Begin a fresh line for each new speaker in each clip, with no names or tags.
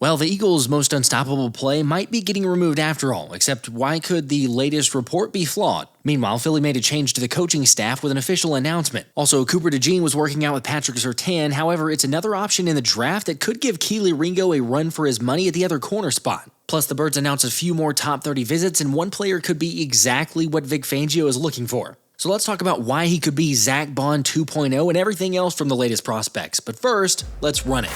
Well, the Eagles' most unstoppable play might be getting removed after all, except why could the latest report be flawed? Meanwhile, Philly made a change to the coaching staff with an official announcement. Also, Cooper DeJean was working out with Patrick Surtain. However, it's another option in the draft that could give Kelee Ringo a run for his money at the other corner spot. Plus, the Birds announced a few more top 30 visits, and one player could be exactly what Vic Fangio is looking for. So let's talk about why he could be Zack Baun 2.0 and everything else from the latest prospects. But first, let's run it.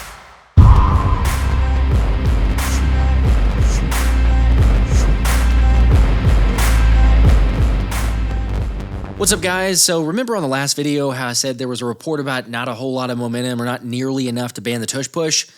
What's up, guys? So remember on the last video how I said there was a report about not a whole lot of momentum or not nearly enough to ban the Tush Push?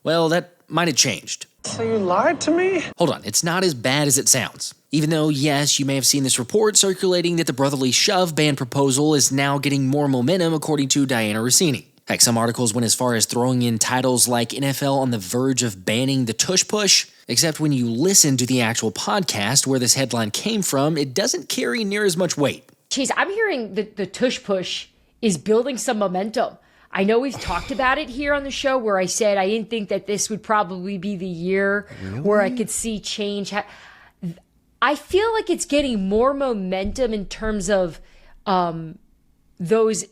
Well, that might have changed.
So you lied to me?
Hold on, it's not as bad as it sounds. Even though, yes, you may have seen this report circulating that the brotherly shove ban proposal is now getting more momentum according to Diana Rossini. Heck, some articles went as far as throwing in titles like NFL on the verge of banning the Tush Push, except when you listen to the actual podcast where this headline came from, it doesn't carry near as much weight.
Chase, I'm hearing that the Tush Push is building some momentum. I know we've talked about it here on the show where I said I didn't think that this would probably be the year where I could see change. I feel like it's getting more momentum in terms of those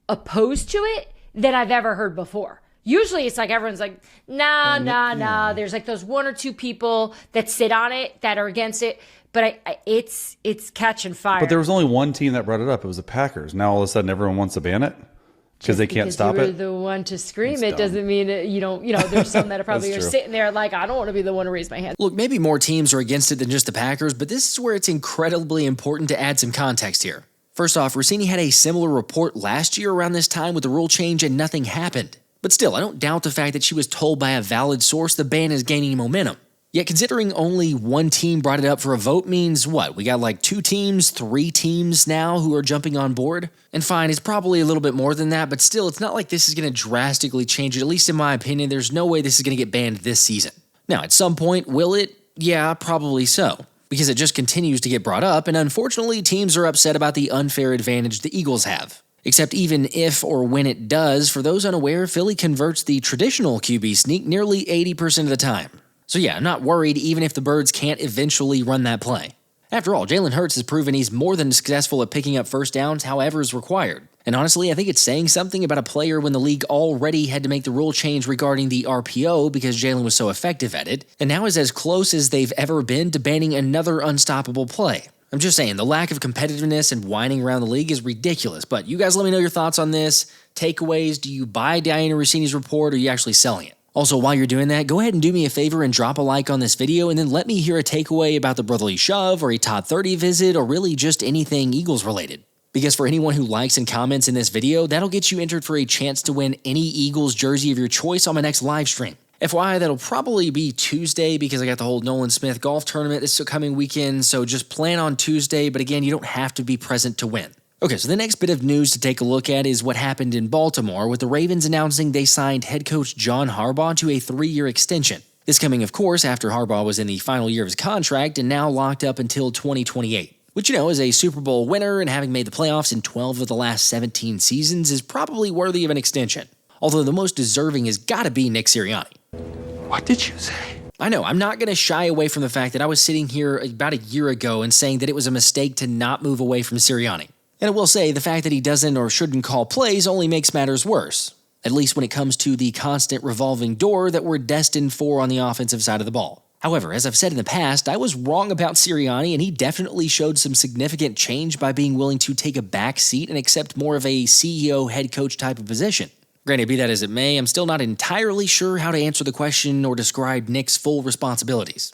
opposed to it than I've ever heard before. Usually it's like everyone's like, nah. There's like those one or two people that sit on it that are against it. But it's catching fire.
But there was only one team that brought it up. It was the Packers. Now all of a sudden everyone wants to ban it because they can't stop
you were
it.
The one to scream it doesn't mean that you don't. You know, there's some that are probably are sitting there like, I don't want to be the one to raise my hand.
Look, maybe more teams are against it than just the Packers, but this is where it's incredibly important to add some context here. First off, Rossini had a similar report last year around this time with the rule change and nothing happened. But still, I don't doubt the fact that she was told by a valid source the ban is gaining momentum. Yet considering only one team brought it up for a vote means what? We got like 2 teams, 3 teams now who are jumping on board? And fine, it's probably a little bit more than that, but still, it's not like this is going to drastically change it. At least in my opinion, there's no way this is going to get banned this season. Now, at some point, will it? Yeah, probably so. Because it just continues to get brought up, and unfortunately, teams are upset about the unfair advantage the Eagles have. Except even if or when it does, for those unaware, Philly converts the traditional QB sneak nearly 80% of the time. So yeah, I'm not worried even if the Birds can't eventually run that play. After all, Jalen Hurts has proven he's more than successful at picking up first downs however is required. And honestly, I think it's saying something about a player when the league already had to make the rule change regarding the RPO because Jalen was so effective at it, and now is as close as they've ever been to banning another unstoppable play. I'm just saying, the lack of competitiveness and whining around the league is ridiculous, but you guys let me know your thoughts on this. Takeaways, do you buy Diana Rossini's report or are you actually selling it? Also, while you're doing that, go ahead and do me a favor and drop a like on this video and then let me hear a takeaway about the brotherly shove or a top 30 visit or really just anything Eagles related. Because for anyone who likes and comments in this video, that'll get you entered for a chance to win any Eagles jersey of your choice on my next live stream. FYI, that'll probably be Tuesday because I got the whole Nolan Smith golf tournament this coming weekend, so just plan on Tuesday, but again, you don't have to be present to win. Okay, so the next bit of news to take a look at is what happened in Baltimore with the Ravens announcing they signed head coach John Harbaugh to a 3-year extension. This coming, of course, after Harbaugh was in the final year of his contract and now locked up until 2028. Which, you know, as a Super Bowl winner and having made the playoffs in 12 of the last 17 seasons is probably worthy of an extension. Although the most deserving has got to be Nick Sirianni.
What did you say?
I know, I'm not going to shy away from the fact that I was sitting here about a year ago and saying that it was a mistake to not move away from Sirianni. And I will say, the fact that he doesn't or shouldn't call plays only makes matters worse, at least when it comes to the constant revolving door that we're destined for on the offensive side of the ball. However, as I've said in the past, I was wrong about Sirianni, and he definitely showed some significant change by being willing to take a back seat and accept more of a CEO head coach type of position. Granted, be that as it may, I'm still not entirely sure how to answer the question or describe Nick's full responsibilities.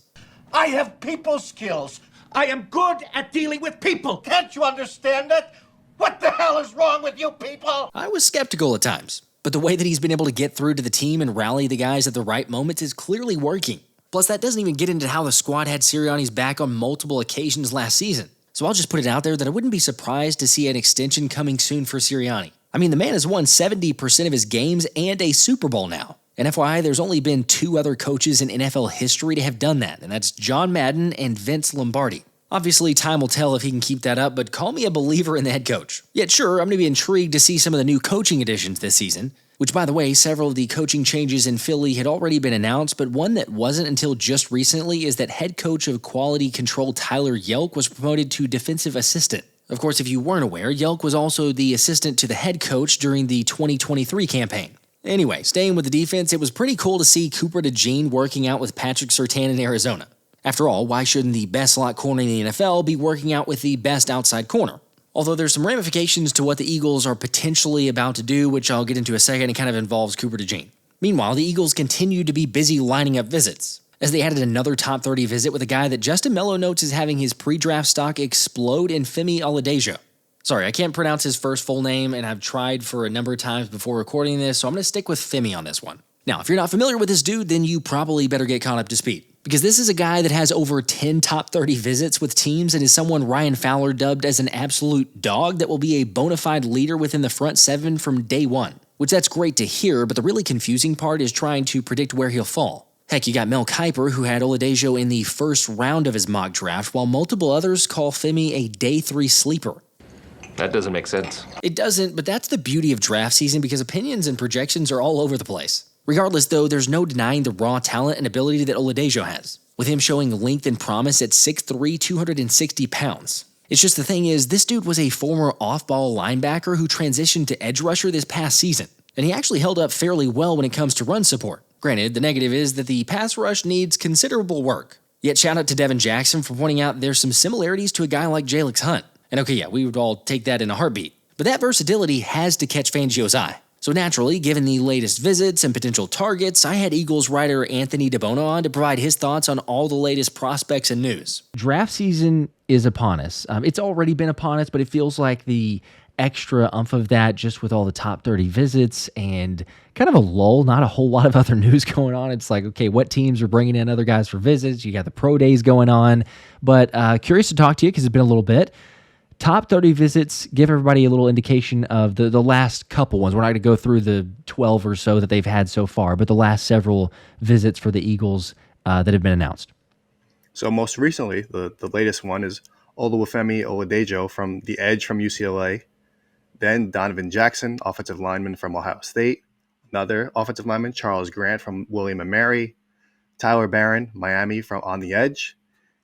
I have people skills. I am good at dealing with people. Can't you understand that? What the hell is wrong with you people?
I was skeptical at times, but the way that he's been able to get through to the team and rally the guys at the right moments is clearly working. Plus, that doesn't even get into how the squad had Sirianni's back on multiple occasions last season. So I'll just put it out there that I wouldn't be surprised to see an extension coming soon for Sirianni. I mean, the man has won 70% of his games and a Super Bowl now. And FYI, there's only been 2 other coaches in NFL history to have done that, and that's John Madden and Vince Lombardi. Obviously, time will tell if he can keep that up, but call me a believer in the head coach. Yet sure, I'm going to be intrigued to see some of the new coaching additions this season. Which, by the way, several of the coaching changes in Philly had already been announced, but one that wasn't until just recently is that head coach of quality control Tyler Yelk was promoted to defensive assistant. Of course, if you weren't aware, Yelk was also the assistant to the head coach during the 2023 campaign. Anyway, staying with the defense, it was pretty cool to see Cooper DeJean working out with Patrick Surtain in Arizona. After all, why shouldn't the best slot corner in the NFL be working out with the best outside corner? Although there's some ramifications to what the Eagles are potentially about to do, which I'll get into a second, and kind of involves Cooper DeJean. Meanwhile, the Eagles continue to be busy lining up visits, as they added another top 30 visit with a guy that Justin Mello notes is having his pre-draft stock explode in Femi Oladejo. Sorry, I can't pronounce his first full name, and I've tried for a number of times before recording this, so I'm going to stick with Femi on this one. Now, if you're not familiar with this dude, then you probably better get caught up to speed, because this is a guy that has over 10 top 30 visits with teams and is someone Ryan Fowler dubbed as an absolute dog that will be a bona fide leader within the front seven from day one, which that's great to hear, but the really confusing part is trying to predict where he'll fall. Heck, you got Mel Kiper, who had Oladejo in the first round of his mock draft, while multiple others call Femi a day 3 sleeper.
That doesn't make sense.
It doesn't, but that's the beauty of draft season because opinions and projections are all over the place. Regardless, though, there's no denying the raw talent and ability that Oladejo has, with him showing length and promise at 6'3", 260 pounds. It's just the thing is, this dude was a former off-ball linebacker who transitioned to edge rusher this past season, and he actually held up fairly well when it comes to run support. Granted, the negative is that the pass rush needs considerable work. Yet shout out to Devin Jackson for pointing out there's some similarities to a guy like Jalyx Hunt. And okay, yeah, we would all take that in a heartbeat. But that versatility has to catch Fangio's eye. So naturally, given the latest visits and potential targets, I had Eagles writer Anthony DiBona on to provide his thoughts on all the latest prospects and news.
Draft season is upon us. It's already been upon us, but it feels like the extra umph of that just with all the top 30 visits and kind of a lull, not a whole lot of other news going on. It's like, okay, what teams are bringing in other guys for visits? You got the pro days going on. But curious to talk to you because it's been a little bit. Top 30 visits, give everybody a little indication of the last couple ones. We're not going to go through the 12 or so that they've had so far, but the last several visits for the Eagles that have been announced.
So most recently, the latest one is Oluwafemi Oladejo from the edge from UCLA. Then Donovan Jackson, offensive lineman from Ohio State. Another offensive lineman, Charles Grant from William & Mary. Tyler Barron, Miami from on the edge.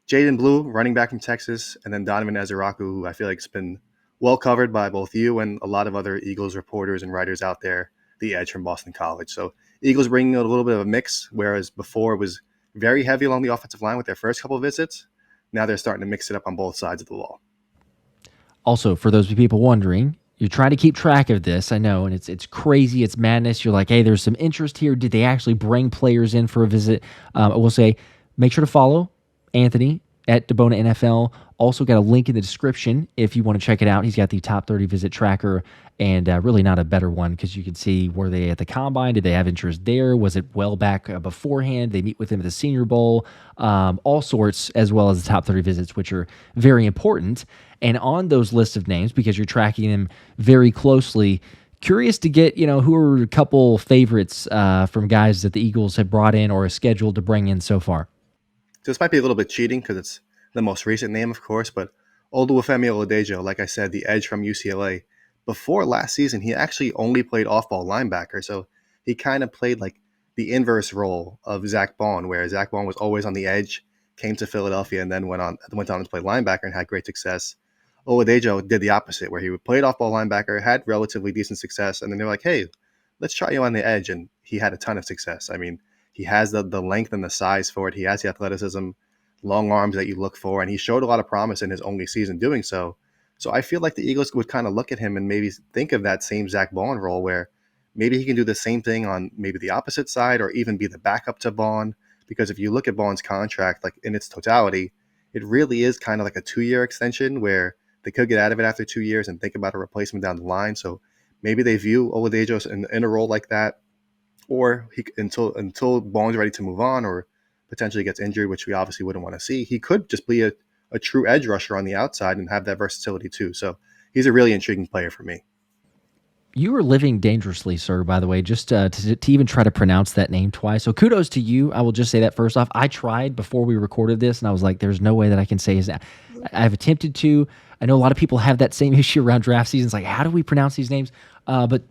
Jaydon Blue, running back from Texas, and then Donovan Ezeiruaku, who I feel like has been well covered by both you and a lot of other Eagles reporters and writers out there, the edge from Boston College. So Eagles bringing a little bit of a mix, whereas before it was very heavy along the offensive line with their first couple of visits. Now they're starting to mix it up on both sides of the ball.
Also, for those people wondering, you're trying to keep track of this, I know, and it's crazy, it's madness. You're like, hey, there's some interest here. Did they actually bring players in for a visit? I will say, make sure to follow Anthony at DiBona NFL. Also got a link in the description if you want to check it out. He's got the top 30 visit tracker, and really not a better one because you can see were they at the combine? Did they have interest there? Was it well back beforehand? They meet with him at the Senior Bowl, all sorts, as well as the top 30 visits, which are very important. And on those lists of names, because you're tracking them very closely, curious to get, who are a couple favorites from guys that the Eagles have brought in or are scheduled to bring in so far.
So this might be a little bit cheating because it's the most recent name, of course, but Oluwafemi Oladejo, like I said, the edge from UCLA. Before last season, he actually only played off-ball linebacker, so he kind of played like the inverse role of Zack Baun, where Zack Baun was always on the edge, came to Philadelphia, and then went on to play linebacker and had great success. Oladejo did the opposite, where he played off-ball linebacker, had relatively decent success, and then they were like, hey, let's try you on the edge, and he had a ton of success. I mean, he has the length and the size for it. He has the athleticism, long arms that you look for, and he showed a lot of promise in his only season doing so. So I feel like the Eagles would kind of look at him and maybe think of that same Zack Baun role where maybe he can do the same thing on maybe the opposite side or even be the backup to Baun. Because if you look at Baun's contract, like in its totality, it really is kind of like a 2-year extension where they could get out of it after 2 years and think about a replacement down the line. So maybe they view Oladejo in a role like that, or until Baun's ready to move on or potentially gets injured, which we obviously wouldn't want to see, he could just be a true edge rusher on the outside and have that versatility too. So he's a really intriguing player for me.
You are living dangerously, sir, by the way, just to even try to pronounce that name twice. So kudos to you. I will just say that first off. I tried before we recorded this, and I was like, there's no way that I can say his name. I've attempted to. I know a lot of people have that same issue around draft seasons. Like, how do we pronounce these names? But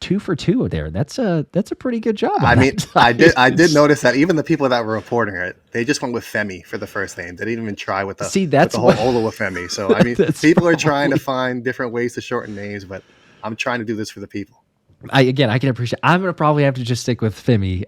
2 for 2 there. That's a pretty good job.
I mean, I did notice that even the people that were reporting it, they just went with Femi for the first name. They didn't even try with the whole Olawufemi. So I mean, people are trying to find different ways to shorten names, but I'm trying to do this for the people.
I can appreciate. I'm gonna probably have to just stick with Femi,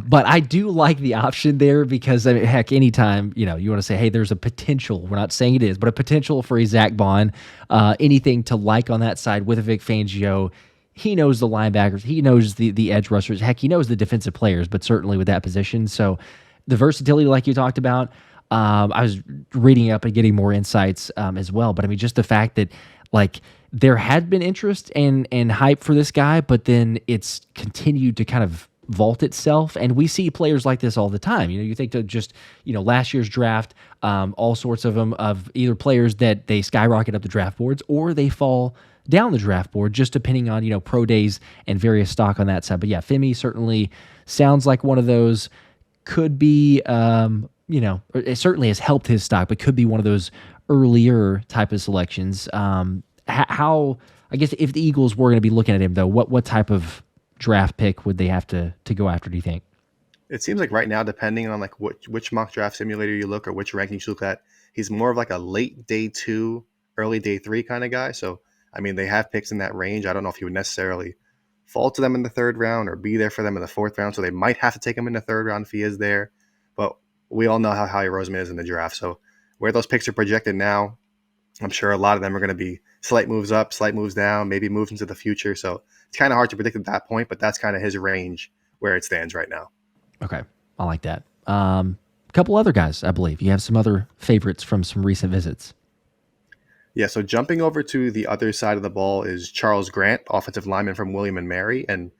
but I do like the option there because I mean, heck, anytime you want to say, hey, there's a potential. We're not saying it is, but a potential for a Zack Baun, anything to like on that side with a Vic Fangio. He knows the linebackers. He knows the edge rushers. Heck, he knows the defensive players, but certainly with that position. So the versatility, like you talked about, I was reading up and getting more insights as well. But I mean, just the fact that like there had been interest and hype for this guy, but then it's continued to kind of vault itself. And we see players like this all the time. You think to just, last year's draft, all sorts of them of either players that they skyrocket up the draft boards or they fall down the draft board, just depending on, pro days and various stock on that side. But yeah, Femi certainly sounds like one of those. Could be, it certainly has helped his stock, but could be one of those earlier type of selections. How, I guess, if the Eagles were going to be looking at him, though, what type of draft pick would they have to go after, do you think?
It seems like right now, depending on like which mock draft simulator you look or which rankings you look at, he's more of like a late day 2, early day 3 kind of guy. So I mean, they have picks in that range. I don't know if he would necessarily fall to them in the 3rd round or be there for them in the 4th round. So they might have to take him in the 3rd round if he is there. But we all know how Howie Roseman is in the draft. So where those picks are projected now, I'm sure a lot of them are going to be slight moves up, slight moves down, maybe moves into the future. So it's kind of hard to predict at that point, but that's kind of his range where it stands right now.
Okay. I like that. A couple other guys, I believe. You have some other favorites from some recent visits.
Yeah, so jumping over to the other side of the ball is Charles Grant, offensive lineman from William & Mary. And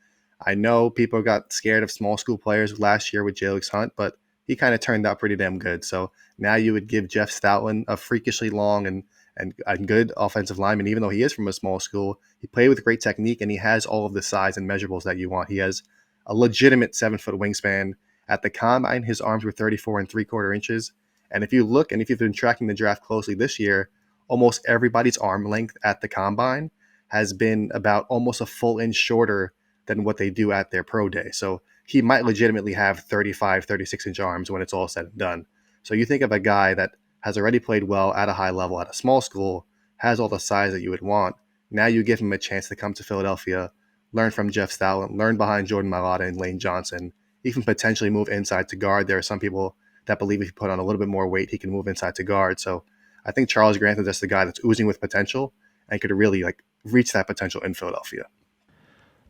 I know people got scared of small school players last year with Jalyx Hunt, but he kind of turned out pretty damn good. So now you would give Jeff Stoutland a freakishly long and good offensive lineman, even though he is from a small school. He played with great technique, and he has all of the size and measurables that you want. He has a legitimate 7-foot wingspan. At the combine, his arms were 34 3/4 inches. And if you look, and if you've been tracking the draft closely this year, almost everybody's arm length at the combine has been about almost a full inch shorter than what they do at their pro day. So he might legitimately have 35, 36-inch arms when it's all said and done. So you think of a guy that has already played well at a high level at a small school, has all the size that you would want. Now you give him a chance to come to Philadelphia, learn from Jeff Stoutland, learn behind Jordan Mailata and Lane Johnson, even potentially move inside to guard. There are some people that believe if he put on a little bit more weight, he can move inside to guard. So I think Charles Grant is just the guy that's oozing with potential and could really reach that potential in Philadelphia.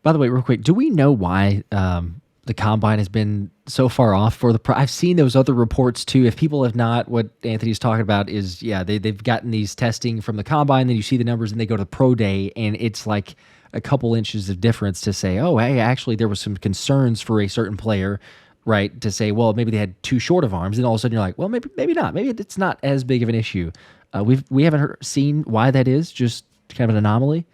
By the way, real quick, do we know why the combine has been so far off for the I've seen those other reports too. If people have not, what Anthony's talking about is, they've gotten these testing from the combine, then you see the numbers and they go to the pro day and it's like a couple inches of difference to say, oh, hey, actually there was some concerns for a certain player, right? To say, well, maybe they had too short of arms, and all of a sudden you're like, well, maybe not. Maybe it's not as big of an issue. We haven't seen why that is. Just kind of an anomaly.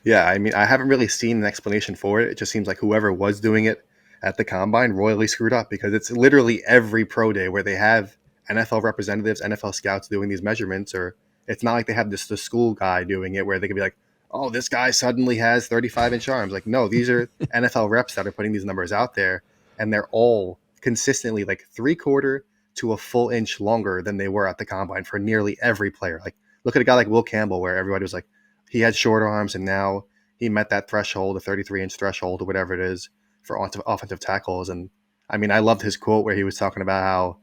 Yeah, I mean, I haven't really seen an explanation for it. It just seems like whoever was doing it at the combine royally screwed up, because it's literally every pro day where they have NFL representatives, NFL scouts doing these measurements, or it's not like they have the school guy doing it where they could be like, oh, this guy suddenly has 35-inch arms. Like, no, these are NFL reps that are putting these numbers out there. And they're all consistently like 3/4 to a full inch longer than they were at the combine for nearly every player. Like, look at a guy like Will Campbell, where everybody was like, he had short arms, and now he met that threshold, the 33-inch threshold or whatever it is for offensive tackles. And I mean, I loved his quote where he was talking about how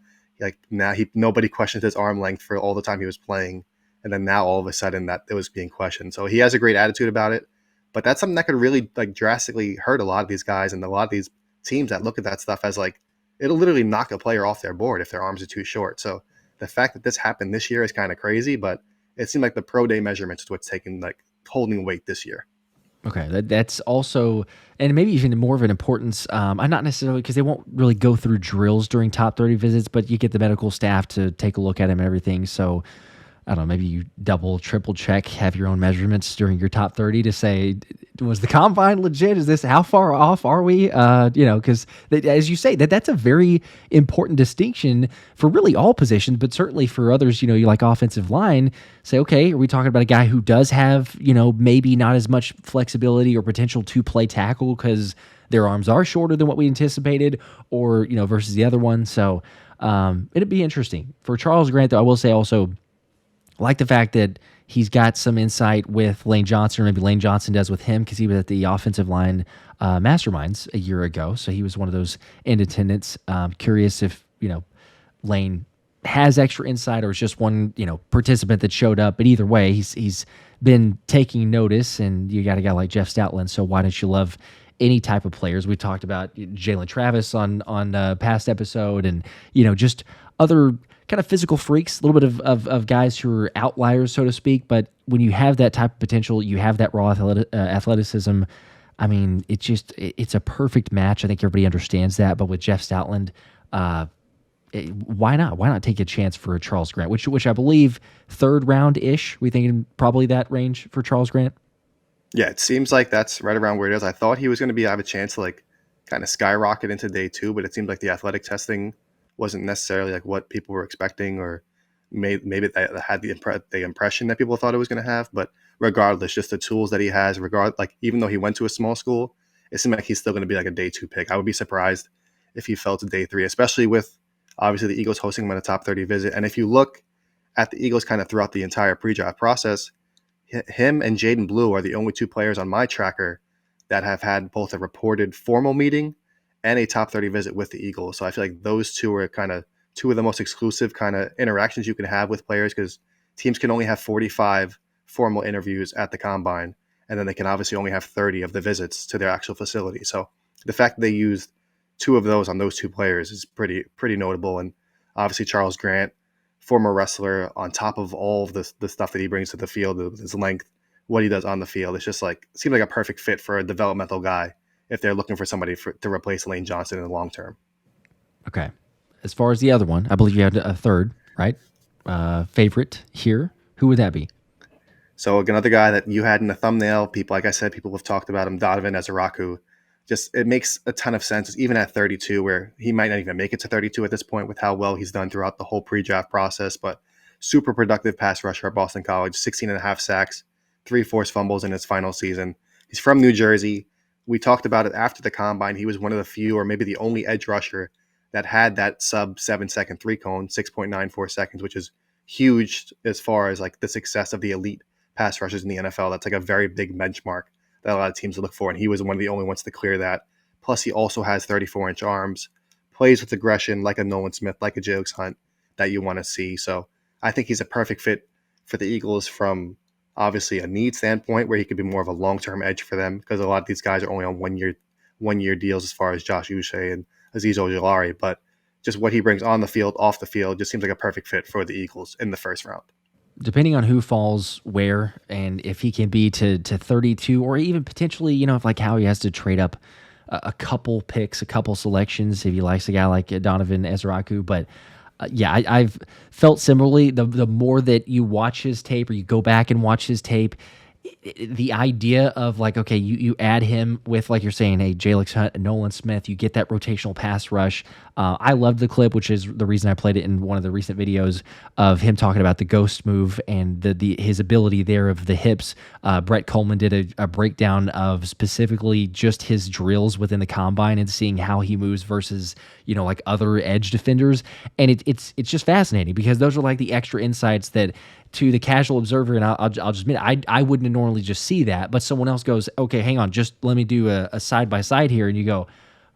now nobody questions his arm length for all the time he was playing, and then now all of a sudden that it was being questioned. So he has a great attitude about it, but that's something that could really drastically hurt a lot of these guys and a lot of these teams that look at that stuff as it'll literally knock a player off their board if their arms are too short. So the fact that this happened this year is kind of crazy, but it seemed like the pro day measurements is what's taking holding weight this year.
Okay, that's also, and maybe even more of an importance. I'm not necessarily, because they won't really go through drills during top 30 visits, but you get the medical staff to take a look at him and everything. So I don't know, maybe you double, triple check, have your own measurements during your top 30 to say, was the combine legit? Is this, how far off are we? Because as you say, that's a very important distinction for really all positions, but certainly for others, you like offensive line, say, okay, are we talking about a guy who does have, maybe not as much flexibility or potential to play tackle because their arms are shorter than what we anticipated, or, versus the other one. So it'd be interesting. For Charles Grant, though, I will say also, like the fact that he's got some insight with Lane Johnson, or maybe Lane Johnson does with him, because he was at the offensive line masterminds a year ago. So he was one of those in attendance. Curious if, Lane has extra insight or it's just one, participant that showed up. But either way, he's been taking notice, and you got a guy like Jeff Stoutland. So why don't you love any type of players? We talked about Jalen Travis on past episode, and, just other kind of physical freaks, a little bit of guys who are outliers, so to speak. But when you have that type of potential, you have that raw athleticism. I mean, it's a perfect match. I think everybody understands that. But with Jeff Stoutland, why not? Why not take a chance for a Charles Grant, which I believe 3rd round-ish? We thinking probably that range for Charles Grant?
Yeah, it seems like that's right around where it is. I thought he was going to have a chance to kind of skyrocket into day 2, but it seemed like the athletic testing wasn't necessarily like what people were expecting, or maybe they had the impression that people thought it was going to have. But regardless, just the tools that he has, even though he went to a small school, it seemed like he's still going to be like a day 2 pick. I would be surprised if he fell to day 3, especially with obviously the Eagles hosting him on a top 30 visit. And if you look at the Eagles kind of throughout the entire pre-draft process, him and Jaydon Blue are the only 2 players on my tracker that have had both a reported formal meeting and a top 30 visit with the Eagles. So I feel like those 2 are kind of 2 of the most exclusive kind of interactions you can have with players, because teams can only have 45 formal interviews at the combine, and then they can obviously only have 30 of the visits to their actual facility. So the fact that they used 2 of those on those 2 players is pretty notable. And obviously Charles Grant, former wrestler, on top of all of the stuff that he brings to the field, his length, what he does on the field, it's just seems like a perfect fit for a developmental guy if they're looking for somebody to replace Lane Johnson in the long term.
Okay. As far as the other one, I believe you had a 3rd, right? Favorite here. Who would that be?
So another guy that you had in the thumbnail, people have talked about him, Donovan Ezeiruaku. It makes a ton of sense, even at 32, where he might not even make it to 32 at this point with how well he's done throughout the whole pre-draft process, but super productive pass rusher at Boston College, 16.5 sacks, 3 forced fumbles in his final season. He's from New Jersey. We talked about it after the combine. He was one of the few, or maybe the only edge rusher that had that sub 7-second 3-cone, 6.94 seconds, which is huge as far as the success of the elite pass rushers in the NFL. That's a very big benchmark that a lot of teams look for, and he was one of the only ones to clear that. Plus, he also has 34-inch arms, plays with aggression like a Nolan Smith, like a Jalyx Hunt that you want to see. So I think he's a perfect fit for the Eagles from obviously a need standpoint, where he could be more of a long-term edge for them, because a lot of these guys are only on one-year deals as far as Josh Uche and Azeez Ojulari. But just what he brings on the field, off the field, just seems like a perfect fit for the Eagles in the 1st round.
Depending on who falls where, and if he can be to 32, or even potentially, if Howie has to trade up a couple picks, a couple selections, if he likes a guy like Donovan Ezeiruaku. But I've felt similarly. The more that you watch his tape, or you go back and watch his tape, the idea of okay, you add him with, like you're saying, a Jalyx Hunt, a Nolan Smith, you get that rotational pass rush. I loved the clip, which is the reason I played it in one of the recent videos, of him talking about the ghost move and his ability there of the hips. Brett Coleman did a breakdown of specifically just his drills within the combine and seeing how he moves versus other edge defenders, and it's just fascinating, because those are the extra insights that, to the casual observer, and I'll just admit, I wouldn't normally just see that, but someone else goes, okay, hang on, just let me do a side-by-side here, and you go,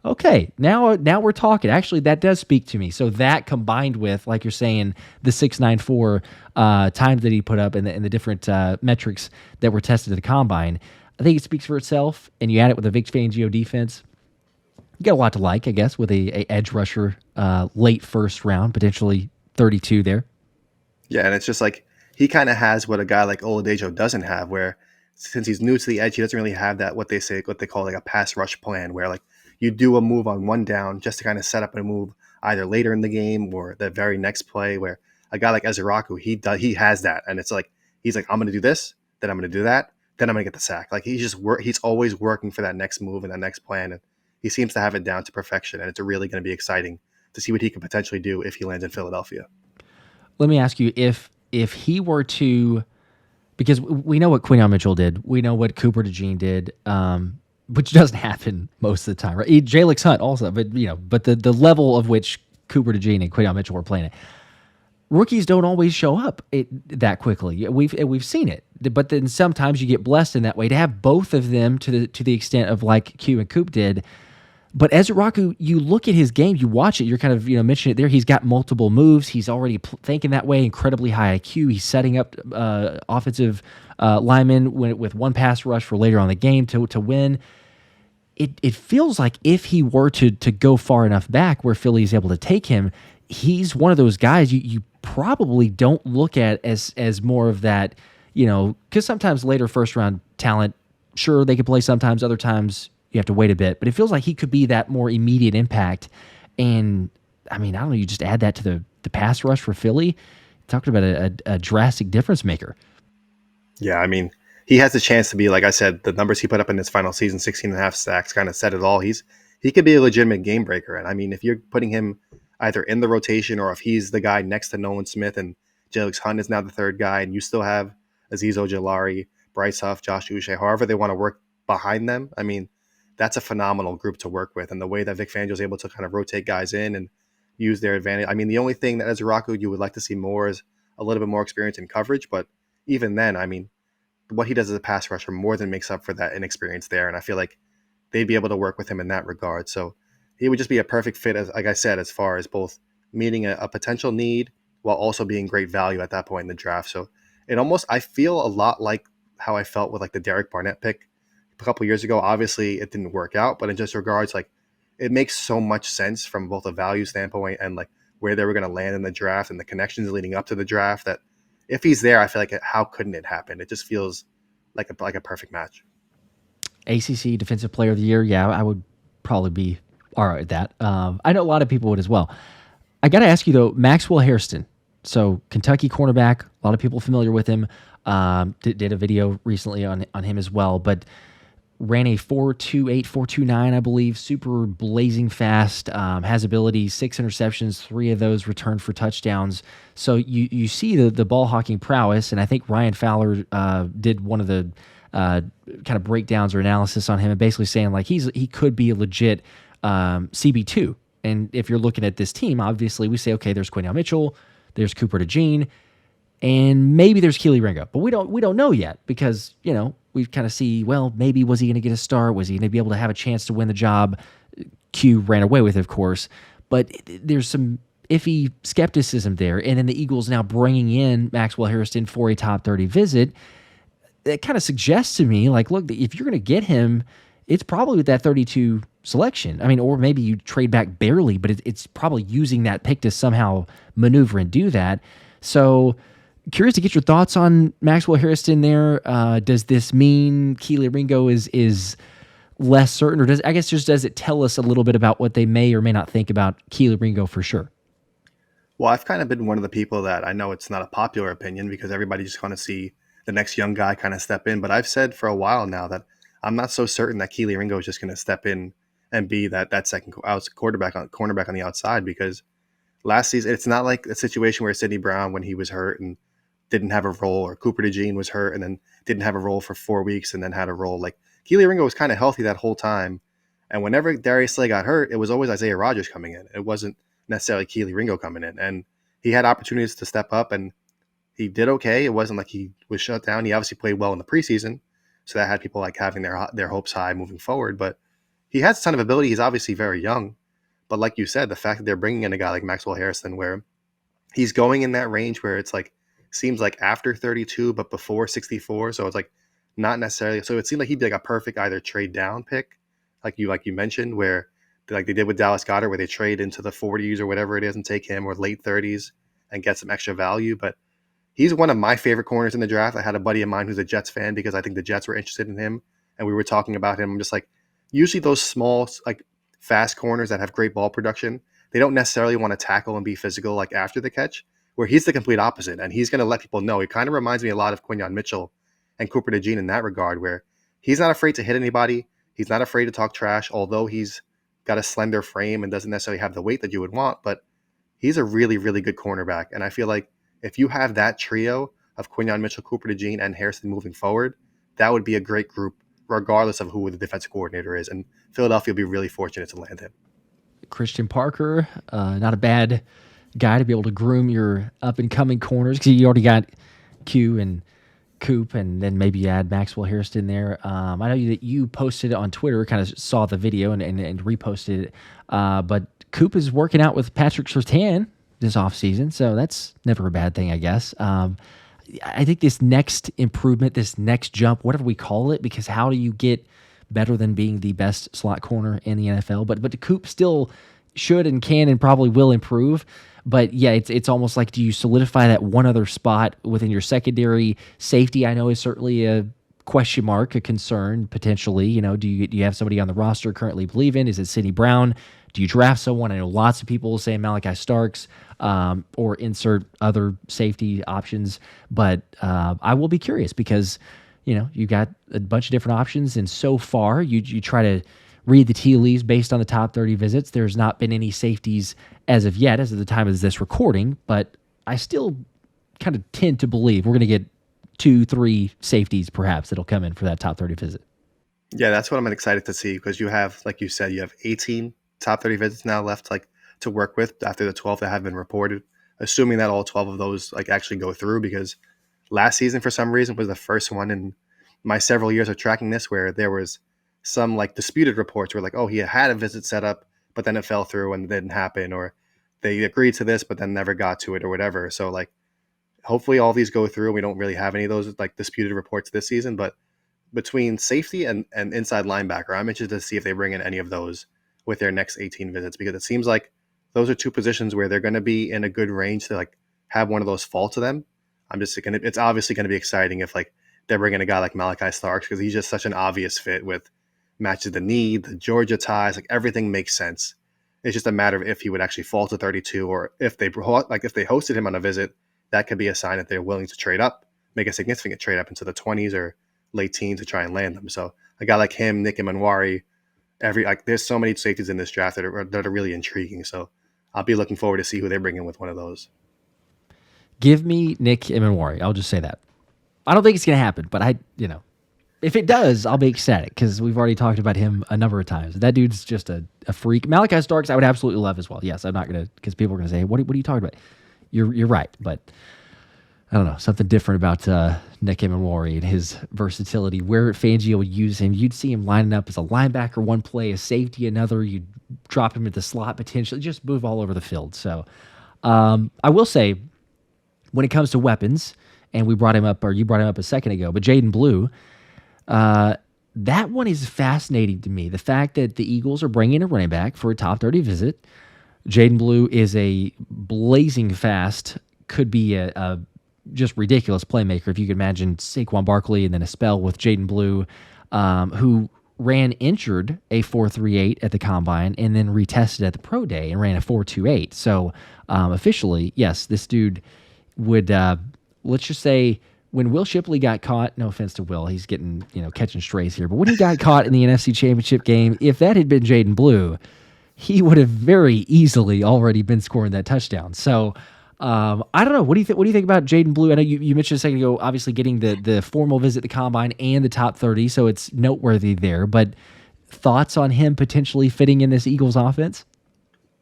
okay, now we're talking. Actually, that does speak to me. So that, combined with, like you're saying, the 6.94 times that he put up, and the different metrics that were tested at the combine, I think it speaks for itself, and you add it with a Vic Fangio defense, you got a lot to like, I guess, with a edge rusher late 1st round, potentially 32 there.
Yeah, and it's just he kind of has what a guy like Oladejo doesn't have, where since he's new to the edge, he doesn't really have that, what they call a pass rush plan, where you do a move on one down just to kind of set up a move either later in the game or the very next play, where a guy like Ezeiruaku, he has that, and it's like he's like, I'm going to do this, then I'm going to do that, then I'm going to get the sack. Like he's always working for that next move and that next plan, and he seems to have it down to perfection. And it's really going to be exciting to see what he can potentially do if he lands in Philadelphia.
Let me ask you if he were to, because we know what Quinyon Mitchell did, we know what Cooper DeJean did, which doesn't happen most of the time, right? Jalyx Hunt also, but the level of which Cooper DeJean and Quinyon Mitchell were playing it. Rookies don't always show up that quickly. We've seen it, but then sometimes you get blessed in that way to have both of them to the extent of like Q and Coop did. But Ezeiruaku, you look at his game, you watch it, you're kind of mentioning it there. He's got multiple moves. He's already thinking that way. Incredibly high IQ. He's setting up offensive linemen with one pass rush for later on in the game to win. It feels like if he were to go far enough back where Philly is able to take him, he's one of those guys you probably don't look at as more of that, because sometimes later first round talent, sure, they could play sometimes, other times you have to wait a bit, but it feels like he could be that more immediate impact. And I mean, I don't know, you just add that to the pass rush for Philly, talking about a drastic difference maker.
Yeah, I mean, he has the chance to be, like I said, the numbers he put up in his final season, 16.5 sacks, kind of said it all. He could be a legitimate game breaker. And I mean, if you're putting him either in the rotation or if he's the guy next to Nolan Smith and Jalyx Hunt is now the third guy, and you still have Azeez Ojulari, Bryce Huff, Josh Uche, however they want to work behind them, I mean, that's a phenomenal group to work with. And the way that Vic Fangio is able to kind of rotate guys in and use their advantage. I mean, the only thing that Ezeiruaku you would like to see more is a little bit more experience in coverage. But even then, I mean, what he does as a pass rusher more than makes up for that inexperience there. And I feel like they'd be able to work with him in that regard. So he would just be a perfect fit, as like I said, as far as both meeting a potential need while also being great value at that point in the draft. So I feel a lot like how I felt with like the Derek Barnett pick a couple years ago. Obviously it didn't work out, but in just regards, like it makes so much sense from both a value standpoint and like where they were going to land in the draft and the connections leading up to the draft, that if he's there, I feel like how couldn't it happen? It just feels like a perfect match.
ACC Defensive Player of the Year. Yeah, I would probably be all right with that. I know a lot of people would as well. I got to ask you though, Maxwell Hairston. So Kentucky cornerback, a lot of people familiar with him. Did a video recently on him as well, but ran a 4.28, 4.29, I believe. Super blazing fast. Has ability. 6 interceptions, 3 of those returned for touchdowns. So you see the ball hawking prowess, and I think Ryan Fowler did one of the kind of breakdowns or analysis on him, and basically saying like he could be a legit CB2. And if you're looking at this team, obviously we say, okay, there's Quinyon Mitchell, there's Cooper DeJean, and maybe there's Kelee Ringo, but we don't know yet because we kind of see, well, maybe was he going to get a start? Was he going to be able to have a chance to win the job? Q ran away with it, of course, but there's some iffy skepticism there. And then the Eagles now bringing in Maxwell Hairston for a top 30 visit. That kind of suggests to me, like, look, if you're going to get him, it's probably with that 32 selection. I mean, or maybe you trade back barely, but it's probably using that pick to somehow maneuver and do that. So curious to get your thoughts on Maxwell Hairston there. Does this mean Kelee Ringo is less certain, or does it tell us a little bit about what they may or may not think about Kelee Ringo for sure?
Well, I've kind of been one of the people that, I know it's not a popular opinion because everybody just want to see the next young guy kind of step in, but I've said for a while now that I'm not so certain that Kelee Ringo is just going to step in and be that second cornerback on the outside, because last season it's not like a situation where Sidney Brown, when he was hurt and didn't have a role, or Cooper DeJean was hurt and then didn't have a role for 4 weeks and then had a role. Like Kelee Ringo was kind of healthy that whole time, and whenever Darius Slay got hurt, it was always Isaiah Rodgers coming in. It wasn't necessarily Kelee Ringo coming in, and he had opportunities to step up and he did okay. It wasn't like he was shut down. He obviously played well in the preseason, so that had people like having their hopes high moving forward. But he has a ton of ability. He's obviously very young. But like you said, the fact that they're bringing in a guy like Maxwell Hairston, where he's going in that range where it's like, seems like after 32, but before 64. So it's like not necessarily. So it seemed like he'd be like a perfect either trade down pick, like you mentioned, where like they did with Dallas Goedert, where they trade into the 40s or whatever it is and take him, or late 30s and get some extra value. But he's one of my favorite corners in the draft. I had a buddy of mine who's a Jets fan because I think the Jets were interested in him, and we were talking about him. I'm just like, usually those small, like fast corners that have great ball production, they don't necessarily want to tackle and be physical like after the catch, where he's the complete opposite, and he's going to let people know. He kind of reminds me a lot of Quinyon Mitchell and Cooper DeJean in that regard, where he's not afraid to hit anybody. He's not afraid to talk trash, although he's got a slender frame and doesn't necessarily have the weight that you would want, but he's a really, really good cornerback. And I feel like if you have that trio of Quinyon Mitchell, Cooper DeJean, and Hairston moving forward, that would be a great group, regardless of who the defensive coordinator is. And Philadelphia will be really fortunate to land him.
Christian Parker, not a bad guy to be able to groom your up-and-coming corners, because you already got Q and Coop, and then maybe you add Maxwell Hairston there. I know that you posted it on Twitter, kind of saw the video and reposted it, but Coop is working out with Patrick Surtain this offseason, so that's never a bad thing, I guess. I think this next improvement, this next jump, whatever we call it, because how do you get better than being the best slot corner in the NFL? But Coop still should and can and probably will improve. But yeah, it's almost like, do you solidify that one other spot within your secondary? Safety, I know, is certainly a question mark, a concern potentially. You know, do you have somebody on the roster currently believe in? Is it Sidney Brown? Do you draft someone? I know lots of people say Malachi Starks, or insert other safety options. But I will be curious because, you know, you got a bunch of different options, and so far you try to read the tea leaves based on the top 30 visits. There's not been any safeties as of yet, as of the time of this recording, but I still kind of tend to believe we're going to get 2-3 safeties perhaps that'll come in for that top 30 visit.
Yeah, that's what I'm excited to see, because you have, like you said, you have 18 top 30 visits now left to work with after the 12 that have been reported, assuming that all 12 of those actually go through, because last season for some reason was the first one in my several years of tracking this where there was some disputed reports where oh, he had a visit set up, but then it fell through and it didn't happen, or they agreed to this but then never got to it or whatever. So hopefully all these go through. We don't really have any of those disputed reports this season, but between safety and inside linebacker, I'm interested to see if they bring in any of those with their next 18 visits, because it seems like those are two positions where they're going to be in a good range to have one of those fall to them. It's obviously going to be exciting if they're bringing a guy like Malachi Starks, because he's just such an obvious fit with matches the need, the Georgia ties, everything makes sense. It's just a matter of if he would actually fall to 32, or if they hosted him on a visit, that could be a sign that they're willing to trade up, make a significant trade up into the 20s or late teens to try and land them. So a guy like him, Nick Emanwari, there's so many safeties in this draft that are really intriguing. So I'll be looking forward to see who they bring in with one of those.
Give me Nick Emanwari. I'll just say that. I don't think it's going to happen, but if it does, I'll be ecstatic, because we've already talked about him a number of times. That dude's just a freak. Malachi Starks, I would absolutely love as well. Yes, I'm not going to, because people are going to say, hey, what are you talking about? You're right, but I don't know, something different about Nick Emanwari and his versatility. Where Fangio would use him, you'd see him lining up as a linebacker one play, a safety another. You'd drop him at the slot potentially, just move all over the field. So I will say, when it comes to weapons, and you brought him up a second ago, but Jaydon Blue, that one is fascinating to me. The fact that the Eagles are bringing a running back for a top 30 visit. Jaydon Blue is a blazing fast, could be a just ridiculous playmaker. If you could imagine Saquon Barkley and then a spell with Jaydon Blue, who ran injured a 4.38 at the combine and then retested at the pro day and ran a 4.28. So officially, yes, this dude would, let's just say, when Will Shipley got caught, no offense to Will, he's getting, catching strays here, but when he got caught in the NFC Championship game, if that had been Jaydon Blue, he would have very easily already been scoring that touchdown. So I don't know. What do you think? What do you think about Jaydon Blue? I know you mentioned a second ago, obviously getting the formal visit, the combine, and the top 30, so it's noteworthy there. But thoughts on him potentially fitting in this Eagles offense?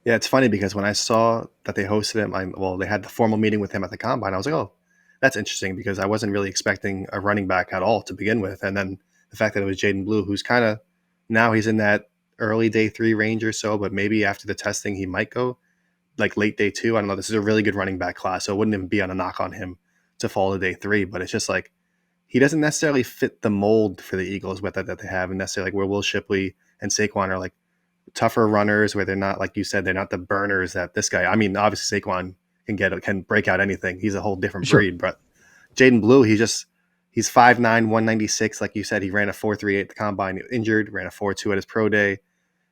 Yeah, it's funny because when I saw that they hosted him, they had the formal meeting with him at the combine. I was like, oh, that's interesting, because I wasn't really expecting a running back at all to begin with. And then the fact that it was Jaydon Blue, who's kind of, now he's in that early day 3 range or so, but maybe after the testing he might go late day 2. I don't know. This is a really good running back class, so it wouldn't even be on a knock on him to fall to day 3. But it's just he doesn't necessarily fit the mold for the Eagles with that they have, and necessarily where Will Shipley and Saquon are tougher runners, where they're not, like you said, they're not the burners that this guy. I mean, obviously Saquon can break out anything. He's a whole different breed. But Jaydon Blue, he's 5'9", 196. Like you said, he ran a 4.38 at the combine, injured, ran a 4.2 at his pro day.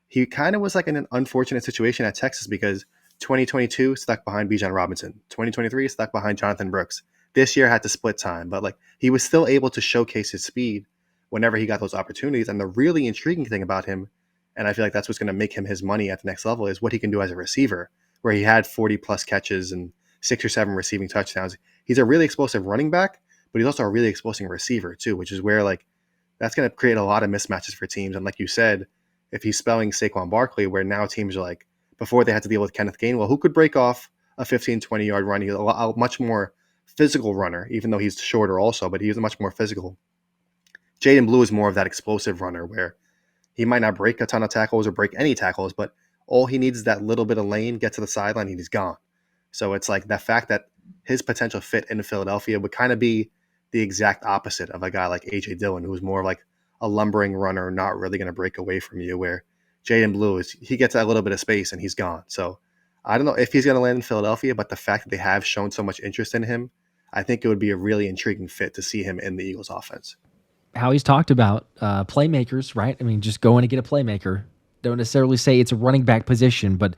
He kind of was in an unfortunate situation at Texas, because 2022 stuck behind Bijan Robinson. 2023 stuck behind Jonathan Brooks. This year had to split time, but like he was still able to showcase his speed whenever he got those opportunities. And the really intriguing thing about him, and I feel like that's what's going to make him his money at the next level, is what he can do as a receiver, where he had 40 plus catches and 6 or 7 receiving touchdowns. He's a really explosive running back, but he's also a really explosive receiver too, which is where like that's going to create a lot of mismatches for teams. And like you said, if he's spelling Saquon Barkley, where now teams are like, before they had to deal with Kenneth Gainwell, who could break off a 15, 20-yard run. He's a much more physical runner, even though he's shorter also, but he's much more physical. Jaydon Blue is more of that explosive runner where he might not break a ton of tackles or break any tackles, but all he needs is that little bit of lane, get to the sideline, and he's gone. So it's like the fact that his potential fit in Philadelphia would kind of be the exact opposite of a guy like A.J. Dillon, who's more like a lumbering runner, not really going to break away from you, where Jaydon Blue he gets that little bit of space and he's gone. So I don't know if he's going to land in Philadelphia, but the fact that they have shown so much interest in him, I think it would be a really intriguing fit to see him in the Eagles offense.
Howie's talked about playmakers, right? I mean, just going to get a playmaker. Don't necessarily say it's a running back position, but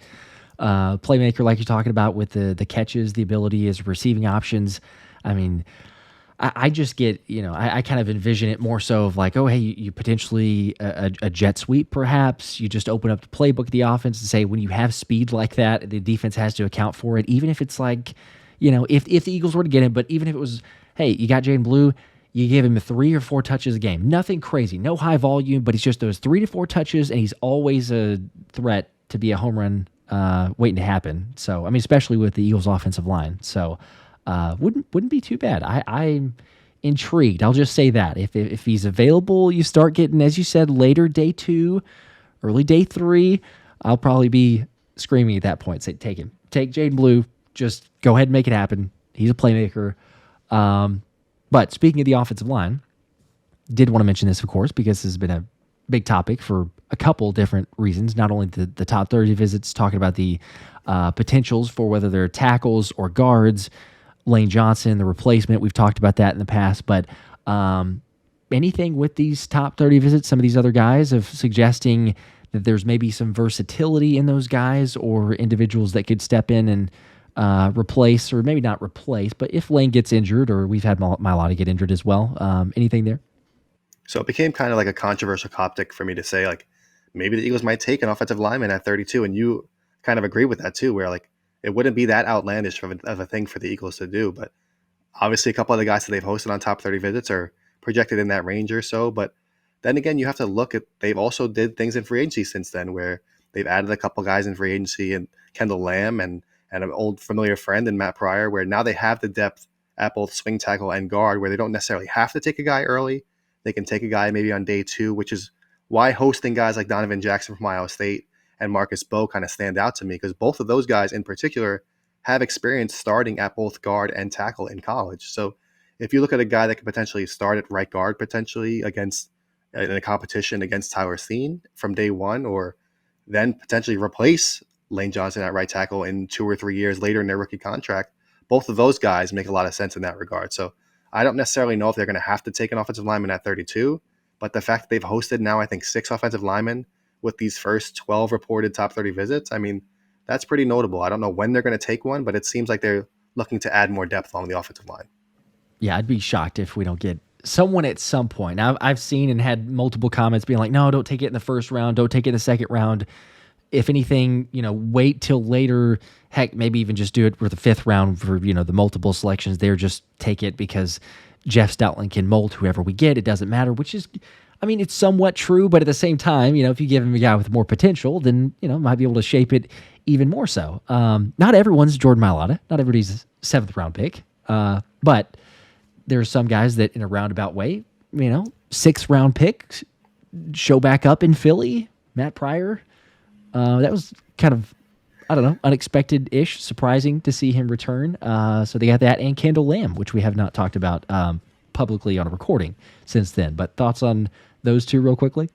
playmaker, like you're talking about with the catches, the ability as receiving options. I mean, I just get, I kind of envision it more so of like, oh, hey, you potentially a jet sweep, perhaps. You just open up the playbook of the offense and say, when you have speed like that, the defense has to account for it, even if it's like, if the Eagles were to get him, but even if it was, hey, you got Jaydon Blue, you give him 3 or 4 touches a game. Nothing crazy, no high volume, but it's just those 3 to 4 touches, and he's always a threat to be a home run waiting to happen. So, I mean, especially with the Eagles offensive line. So, wouldn't be too bad. I'm intrigued. I'll just say that. If he's available, you start getting, as you said, later day 2, early day 3, I'll probably be screaming at that point. Say, take him. Take Jaydon Blue. Just go ahead and make it happen. He's a playmaker. But speaking of the offensive line, did want to mention this, of course, because this has been a big topic for a couple different reasons. Not only the top 30 visits, talking about the potentials for whether they're tackles or guards, Lane Johnson, the replacement, we've talked about that in the past, but anything with these top 30 visits, some of these other guys of suggesting that there's maybe some versatility in those guys or individuals that could step in and replace, or maybe not replace, but if Lane gets injured, or we've had Mailata get injured as well. Anything there?
So it became kind of like a controversial optic for me to say, like, maybe the Eagles might take an offensive lineman at 32, and you kind of agree with that too, where like it wouldn't be that outlandish of a thing for the Eagles to do. But obviously a couple of the guys that they've hosted on top 30 visits are projected in that range or so. But then again, you have to look at, they've also did things in free agency since then, where they've added a couple guys in free agency, and Kendall Lamb and an old familiar friend in Matt Pryor, where now they have the depth at both swing tackle and guard, where they don't necessarily have to take a guy early. They can take a guy maybe on day 2, which is why hosting guys like Donovan Jackson from Iowa State and Marcus Bowe kind of stand out to me, because both of those guys in particular have experience starting at both guard and tackle in college. So if you look at a guy that could potentially start at right guard potentially against in a competition against Tyler Steen from day 1, or then potentially replace Lane Johnson at right tackle in 2 or 3 years later in their rookie contract, both of those guys make a lot of sense in that regard. So I don't necessarily know if they're going to have to take an offensive lineman at 32, but the fact that they've hosted now, I think, 6 offensive linemen with these first 12 reported top 30 visits, I mean, that's pretty notable. I don't know when they're going to take one, but it seems like they're looking to add more depth along the offensive line.
Yeah, I'd be shocked if we don't get someone at some point. Now, I've seen and had multiple comments being like, no, don't take it in the first round, don't take it in the second round. If anything, wait till later. Heck, maybe even just do it for the 5th round for, the multiple selections there. Just take it because Jeff Stoutland can mold whoever we get. It doesn't matter, which is, I mean, it's somewhat true, but at the same time, if you give him a guy with more potential, then, might be able to shape it even more so. Not everyone's Jordan Mailata. Not everybody's 7th round pick. But there's some guys that in a roundabout way, 6th round pick, show back up in Philly. Matt Pryor. That was kind of, I don't know, unexpected-ish, surprising to see him return. So they got that, and Kendall Lamb, which we have not talked about publicly on a recording since then. But thoughts on those two real quickly?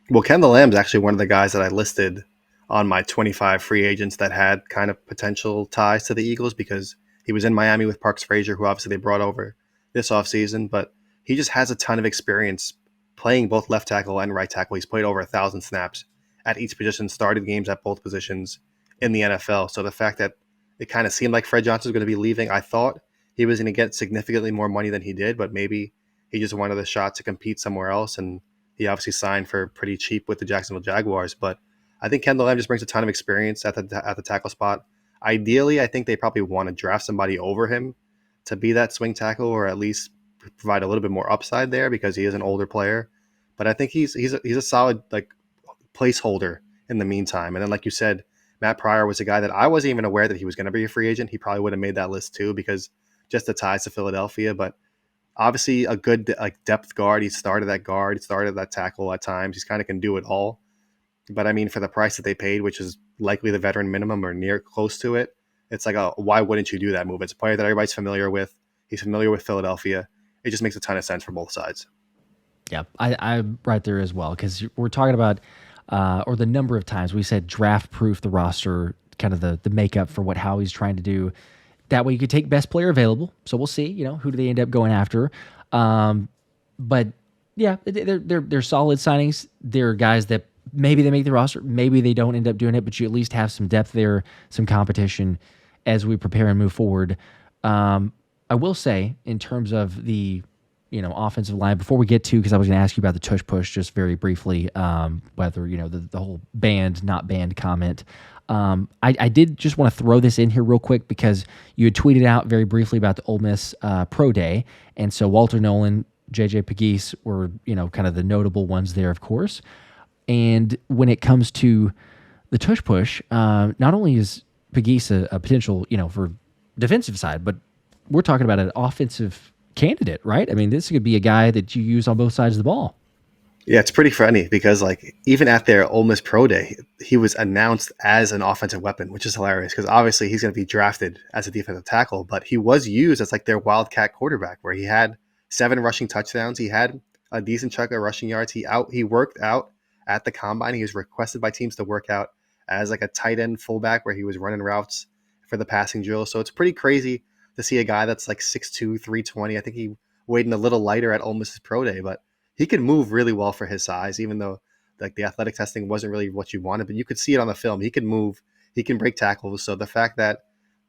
Well, Kendall Lamb's actually one of the guys that I listed on my 25 free agents that had kind of potential ties to the Eagles, because he was in Miami with Parks Frazier, who obviously they brought over this offseason, but he just has a ton of experience playing both left tackle and right tackle. He's played over 1,000 snaps at each position, started games at both positions in the NFL. So the fact that it kind of seemed like Fred Johnson was going to be leaving, I thought he was going to get significantly more money than he did, but maybe he just wanted a shot to compete somewhere else, and he obviously signed for pretty cheap with the Jacksonville Jaguars. But I think Kendall Lamb just brings a ton of experience at the tackle spot. Ideally, I think they probably want to draft somebody over him to be that swing tackle, or at least provide a little bit more upside there because he is an older player. But I think he's a solid like placeholder in the meantime. And then, like you said, Matt Pryor was a guy that I wasn't even aware that he was going to be a free agent. He probably would have made that list too because just the ties to Philadelphia. But obviously a good like depth guard. He started at guard, he started that tackle at times. He's kind of can do it all. But I mean, for the price that they paid, which is likely the veteran minimum or near close to it, it's like, why wouldn't you do that move? It's a player that everybody's familiar with. He's familiar with Philadelphia. It just makes a ton of sense for both sides.
Yeah, I'm right there as well, because we're talking about, or the number of times we said draft-proof the roster, kind of the makeup for what Howie's trying to do. That way you could take best player available. So we'll see, who do they end up going after. But yeah, they're solid signings. They're guys that maybe they make the roster, maybe they don't end up doing it, but you at least have some depth there, some competition as we prepare and move forward. I will say, in terms of the offensive line, before we get to, because I was going to ask you about the tush push just very briefly, whether the whole banned, not banned comment. I did just want to throw this in here real quick because you had tweeted out very briefly about the Ole Miss Pro Day, and so Walter Nolan, JJ Pegues were kind of the notable ones there, of course. And when it comes to the tush push, not only is Pegues a potential for defensive side, but we're talking about an offensive candidate, right? I mean, this could be a guy that you use on both sides of the ball.
Yeah, it's pretty funny because even at their Ole Miss Pro Day, he was announced as an offensive weapon, which is hilarious because obviously he's going to be drafted as a defensive tackle, but he was used as their wildcat quarterback where he had 7 rushing touchdowns. He had a decent chunk of rushing yards. He worked out at the combine. He was requested by teams to work out as a tight end fullback where he was running routes for the passing drill. So it's pretty crazy to see a guy that's 6'2", 320. I think he weighed in a little lighter at Ole Miss's Pro Day, but he can move really well for his size, even though the athletic testing wasn't really what you wanted, but you could see it on the film. He can move, he can break tackles. So the fact that,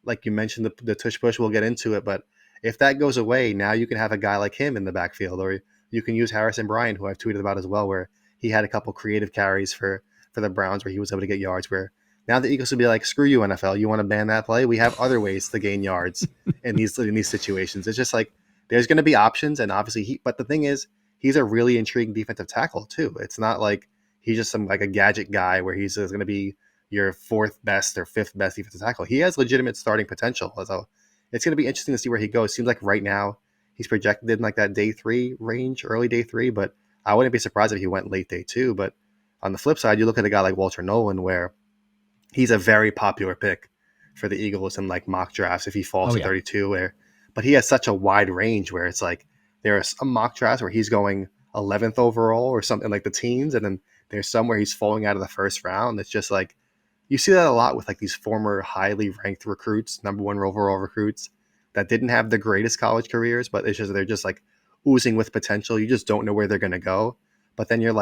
like you mentioned, the tush push, we'll get into it, but if that goes away, now you can have a guy like him in the backfield, or you can use Harrison Bryant, who I've tweeted about as well, where he had a couple creative carries for the Browns where he was able to get yards, where now the Eagles would be like, screw you, NFL. You want to ban that play? We have other ways to gain yards in these situations. It's just there's going to be options, and obviously but the thing is, he's a really intriguing defensive tackle too. It's not like he's just some a gadget guy where he's going to be your 4th best or 5th best defensive tackle. He has legitimate starting potential. So it's going to be interesting to see where he goes. Seems like right now he's projected in that day 3 range, early day 3, but I wouldn't be surprised if he went late day 2. But on the flip side, you look at a guy like Walter Nolan, where he's a very popular pick for the Eagles in mock drafts if he falls to 32. But he has such a wide range where it's there are some mock drafts where he's going 11th overall or something like the teens, and then there's some where he's falling out of the first round. It's just you see that a lot with these former highly ranked recruits, number 1 overall recruits that didn't have the greatest college careers, but it's just they're just oozing with potential. You just don't know where they're going to go. But then you're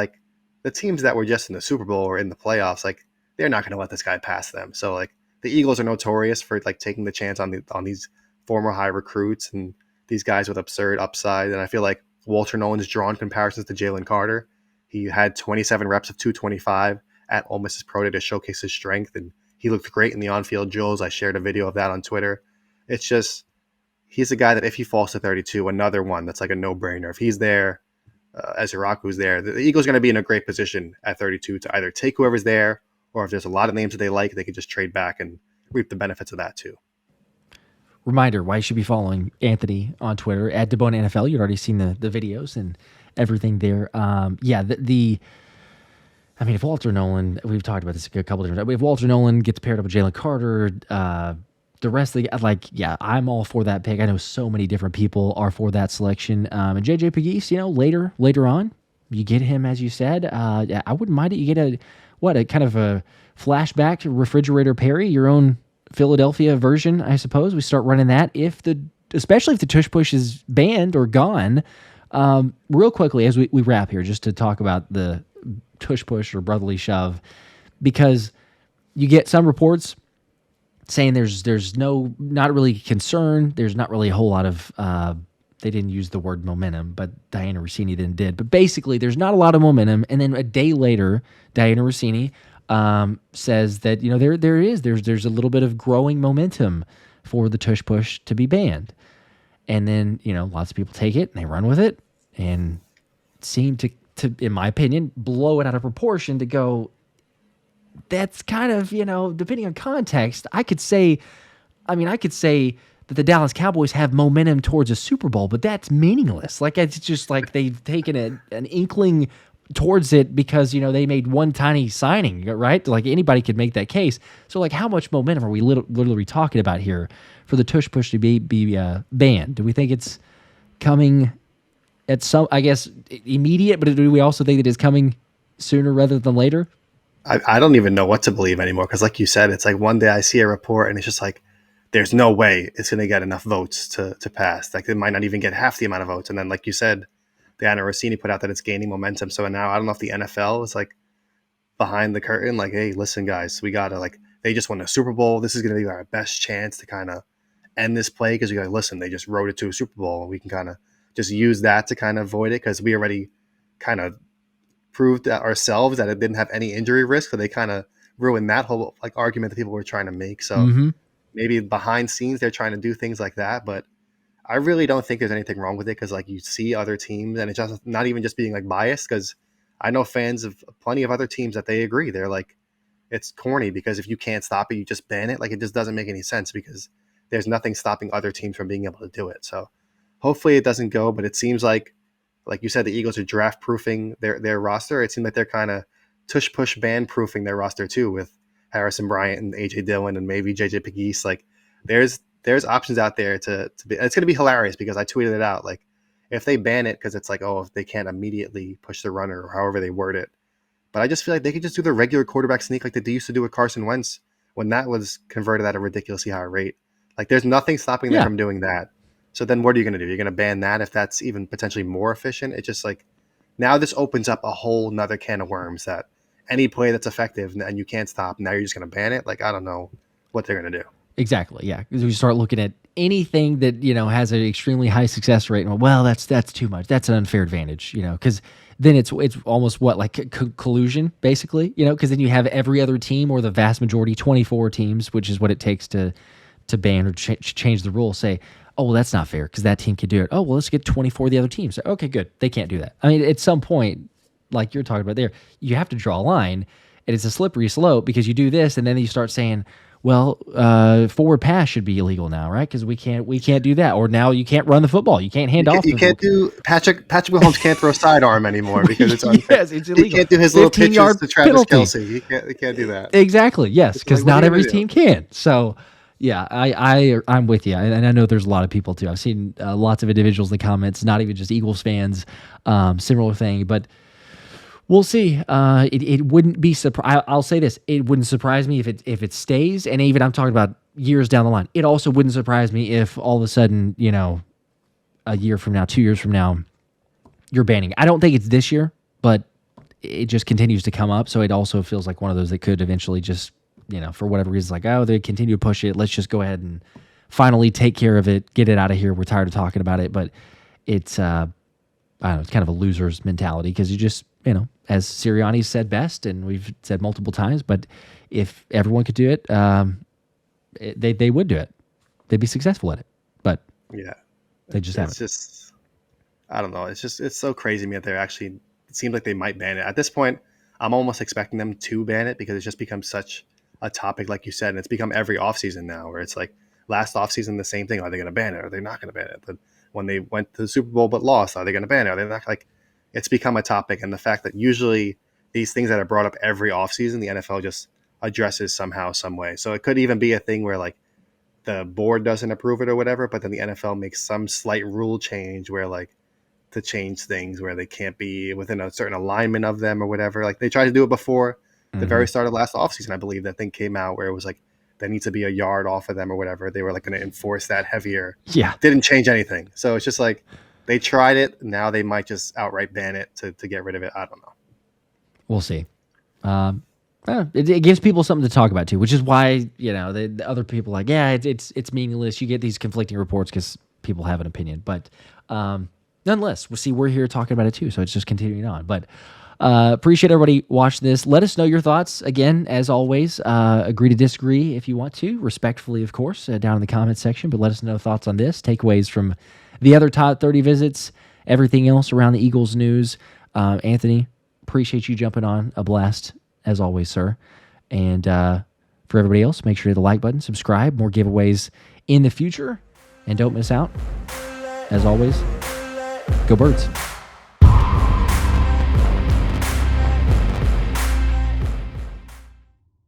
the teams that were just in the Super Bowl or in the playoffs, they're not going to let this guy pass them. So the Eagles are notorious for taking the chance on these former high recruits and these guys with absurd upside. And I feel like Walter Nolan's drawn comparisons to Jalen Carter. He had 27 reps of 225 at Ole Miss's Pro Day to showcase his strength, and he looked great in the on-field drills. I shared a video of that on Twitter. It's just, he's a guy that if he falls to 32, another one that's a no-brainer. If he's there, Ezeiruaku's there, the Eagles are going to be in a great position at 32 to either take whoever's there, or if there's a lot of names that they like, they could just trade back and reap the benefits of that too.
Reminder why you should be following Anthony on Twitter at DiBona NFL. You've already seen the videos and everything there. I mean, if Walter Nolan, we've talked about this a couple of different times. If Walter Nolan gets paired up with Jalen Carter, the rest of the I'm all for that pick. I know so many different people are for that selection. And JJ Pegues, later on, you get him, as you said. I wouldn't mind it. You get a kind of a flashback to Refrigerator Perry, your own Philadelphia version, I suppose. We start running that especially if the tush push is banned or gone. Real quickly, as we wrap here, just to talk about the tush push or brotherly shove, because you get some reports saying there's not really concern. There's not really a whole lot of they didn't use the word momentum, but Diana Rossini then did. But basically, there's not a lot of momentum. And then a day later, Diana Rossini says that there's a little bit of growing momentum for the Tush Push to be banned. And then lots of people take it and they run with it and seem to in my opinion blow it out of proportion to go. That's kind of depending on context. I could say that the Dallas Cowboys have momentum towards a Super Bowl, but that's meaningless. Like, it's just like they've taken an inkling towards it because, they made one tiny signing, right? Like, anybody could make that case. So, like, how much momentum are we literally talking about here for the Tush Push to be banned? Do we think it's coming at some, I guess, immediate, but do we also think that it's coming sooner rather than later?
I don't even know what to believe anymore because, like you said, it's like one day I see a report and it's just like, there's no way it's going to get enough votes to pass. Like, it might not even get half the amount of votes. And then, like you said, Diana Rossini put out that it's gaining momentum. So now I don't know if the NFL is like behind the curtain, like, hey, listen, guys, we got to, like, they just won a Super Bowl. This is going to be our best chance to kind of end this play because you got to listen. They just wrote it to a Super Bowl. And we can kind of just use that to kind of avoid it because we already kind of proved ourselves that it didn't have any injury risk. So they kind of ruined that whole like argument that people were trying to make. So maybe behind scenes they're trying to do things like that, but I really don't think there's anything wrong with it because like you see other teams and it's just not even just being like biased because I know fans of plenty of other teams that they agree. They're like, it's corny because if you can't stop it, you just ban it. Like, it just doesn't make any sense because there's nothing stopping other teams from being able to do it. So hopefully it doesn't go, but it seems like you said, the Eagles are draft proofing their roster. It seems like they're kind of Tush Push ban proofing their roster too with Harrison Bryant and AJ Dillon and maybe JJ Pegues. Like, there's options out there to be. It's going to be hilarious because I tweeted it out. Like, if they ban it because it's like, oh, if they can't immediately push the runner or however they word it. But I just feel like they could just do the regular quarterback sneak like they used to do with Carson Wentz when that was converted at a ridiculously high rate. Like, there's nothing stopping them from doing that. So then what are you going to do? You're going to ban that if that's even potentially more efficient? It's just like, now this opens up a whole nother can of worms that any play that's effective and you can't stop, now you're just going to ban it. Like, I don't know what they're going to do.
Exactly. Yeah. Because we start looking at anything that, has an extremely high success rate. And, well, that's too much. That's an unfair advantage, because then it's almost like collusion, basically, because then you have every other team or the vast majority, 24 teams, which is what it takes to ban or change the rule, say, oh, well, that's not fair because that team could do it. Oh, well, let's get 24 of the other teams. Okay, good. They can't do that. I mean, at some point, like you're talking about there, you have to draw a line, and it's a slippery slope because you do this, and then you start saying, well, forward pass should be illegal now, right? Because we can't do that. Or now you can't run the football. You can't hand off.
You can't do Patrick Mahomes can't throw sidearm anymore because it's unfair.
Yes, it's illegal.
He can't do his little pitches to Travis
penalty.
Kelce. He can't do that.
Exactly. Yes, because
like,
not every team can. So. Yeah, I'm with you, and I know there's a lot of people too. I've seen lots of individuals in the comments, not even just Eagles fans, similar thing. But we'll see. It wouldn't be I'll say this: it wouldn't surprise me if it stays. And even I'm talking about years down the line. It also wouldn't surprise me if all of a sudden, a year from now, 2 years from now, you're banning. I don't think it's this year, but it just continues to come up. So it also feels like one of those that could eventually just. For whatever reason, like, oh, they continue to push it. Let's just go ahead and finally take care of it, get it out of here. We're tired of talking about it. But it's, I don't know, it's kind of a loser's mentality because you just, as Sirianni said best, and we've said multiple times, but if everyone could do it, they would do it. They'd be successful at it. But
yeah,
they just haven't.
It's just, I don't know. It's so crazy to me that they're actually, it seems like they might ban it. At this point, I'm almost expecting them to ban it because it's just become such a topic, like you said, and it's become every offseason now where it's like last offseason, the same thing. Are they going to ban it? Are they not going to ban it? But when they went to the Super Bowl but lost, are they going to ban it? Are they not? Like, it's become a topic. And the fact that usually these things that are brought up every offseason, the NFL just addresses somehow, some way. So it could even be a thing where like the board doesn't approve it or whatever, but then the NFL makes some slight rule change where like to change things where they can't be within a certain alignment of them or whatever. Like they tried to do it before. The very start of last offseason, I believe that thing came out where it was like there needs to be a yard off of them or whatever. They were like going to enforce that heavier.
Yeah.
Didn't change anything. So it's just like they tried it. Now they might just outright ban it to get rid of it. I don't know.
We'll see. It gives people something to talk about too, which is why the other people are like, yeah, it's meaningless. You get these conflicting reports because people have an opinion, but nonetheless, we're here talking about it too, so it's just continuing on. But appreciate everybody watching this. Let us know your thoughts. Again, as always, agree to disagree if you want to, respectfully, of course, down in the comments section. But let us know thoughts on this, takeaways from the other top 30 visits, everything else around the Eagles news. Anthony, appreciate you jumping on. A blast, as always, sir. And for everybody else, make sure to hit the like button, subscribe, more giveaways in the future, and don't miss out. As always, go Birds.